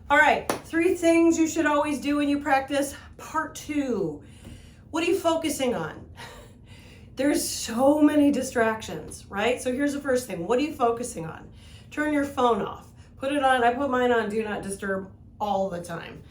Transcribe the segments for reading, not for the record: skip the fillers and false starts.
All right, 3 things you should always do when you practice. Part 2. What are you focusing on? There's so many distractions, right? So here's the first thing. What are you focusing on? Turn your phone off. Put it on. I put mine on Do Not Disturb all the time.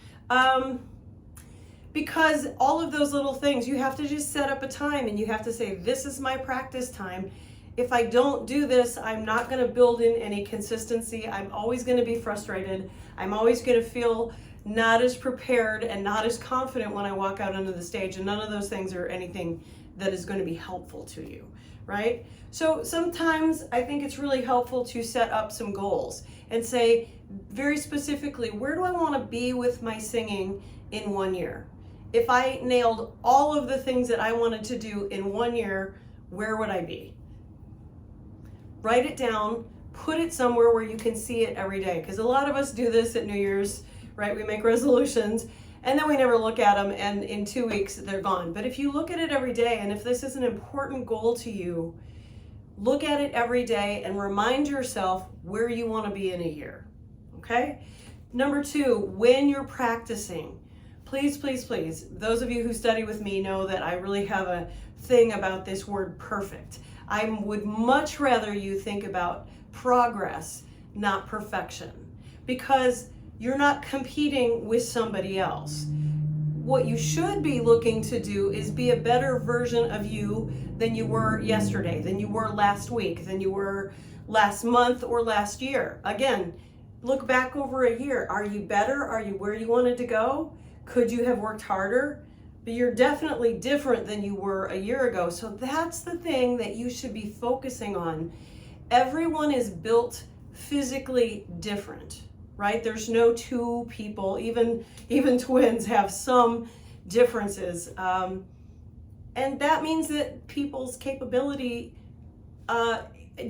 Because all of those little things, you have to just set up a time and you have to say, this is my practice time. If I don't do this, I'm not going to build in any consistency. I'm always going to be frustrated. I'm always going to feel not as prepared and not as confident when I walk out onto the stage. And none of those things are anything that is going to be helpful to you, right? So sometimes I think it's really helpful to set up some goals and say very specifically, where do I want to be with my singing in 1 year? If I nailed all of the things that I wanted to do in 1 year, where would I be? Write it down, put it somewhere where you can see it every day. Because a lot of us do this at New Year's, right? We make resolutions and then we never look at them, and in 2 weeks they're gone. But if you look at it every day, and if this is an important goal to you, look at it every day and remind yourself where you want to be in a year, okay? Number 2, when you're practicing, please, please, please, those of you who study with me know that I really have a thing about this word perfect. I would much rather you think about progress, not perfection, because you're not competing with somebody else. What you should be looking to do is be a better version of you than you were yesterday, than you were last week, than you were last month or last year. Again, look back over a year. Are you better? Are you where you wanted to go? Could you have worked harder? But you're definitely different than you were a year ago. So that's the thing that you should be focusing on. Everyone is built physically different, right? There's no 2 people, even twins have some differences. And that means that people's capability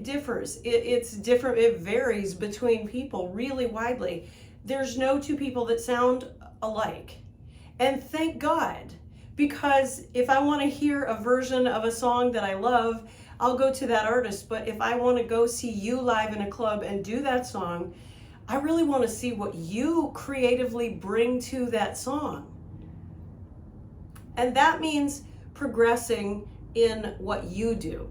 differs. It's different, it varies between people really widely. There's no 2 people that sound alike. And thank God, because if I want to hear a version of a song that I love, I'll go to that artist. But if I want to go see you live in a club and do that song, I really want to see what you creatively bring to that song. And that means progressing in what you do,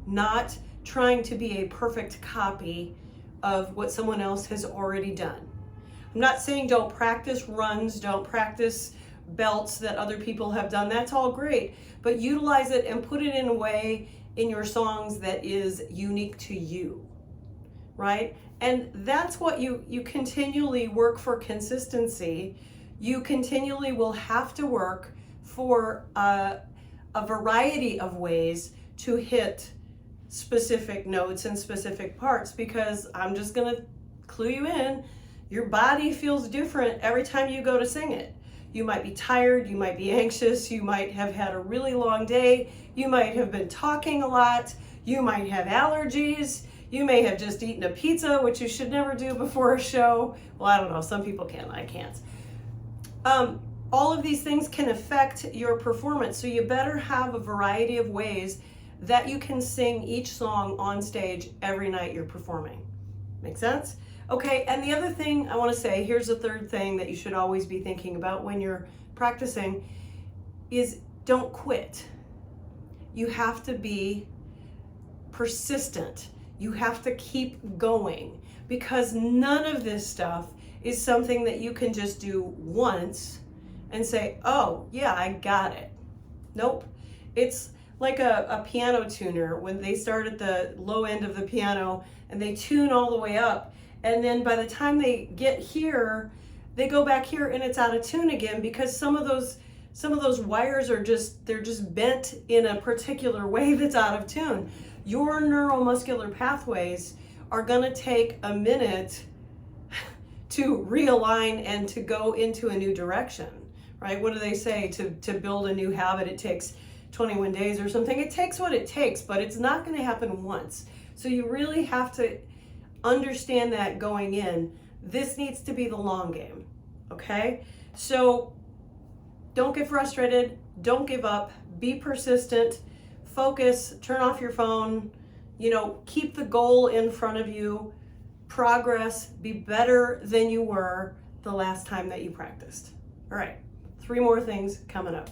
not trying to be a perfect copy of what someone else has already done. I'm not saying don't practice runs, don't practice belts that other people have done. That's all great, but utilize it and put it in a way in your songs that is unique to you, right? And that's what you continually work for consistency. You continually will have to work for a variety of ways to hit specific notes and specific parts, because I'm just gonna clue you in, your body feels different every time you go to sing it. You might be tired, you might be anxious, you might have had a really long day, you might have been talking a lot, you might have allergies, you may have just eaten a pizza, which you should never do before a show. Well, I don't know, some people can, I can't. All of these things can affect your performance, so you better have a variety of ways that you can sing each song on stage every night you're performing. Make sense? Okay, and the other thing I want to say, here's the third thing that you should always be thinking about when you're practicing, is don't quit. You have to be persistent. You have to keep going, because none of this stuff is something that you can just do once and say, oh yeah, I got it. Nope. It's like a piano tuner when they start at the low end of the piano and they tune all the way up. And then by the time they get here, they go back here and it's out of tune again, because some of those wires are they're just bent in a particular way that's out of tune. Your neuromuscular pathways are gonna take a minute to realign and to go into a new direction, right? What do they say? To build a new habit, it takes 21 days or something. It takes what it takes, but it's not gonna happen once. So you really have to understand that going in. This needs to be the long game, okay? So don't get frustrated, don't give up, be persistent, focus, turn off your phone, keep the goal in front of you, progress, be better than you were the last time that you practiced. All right, 3 more things coming up.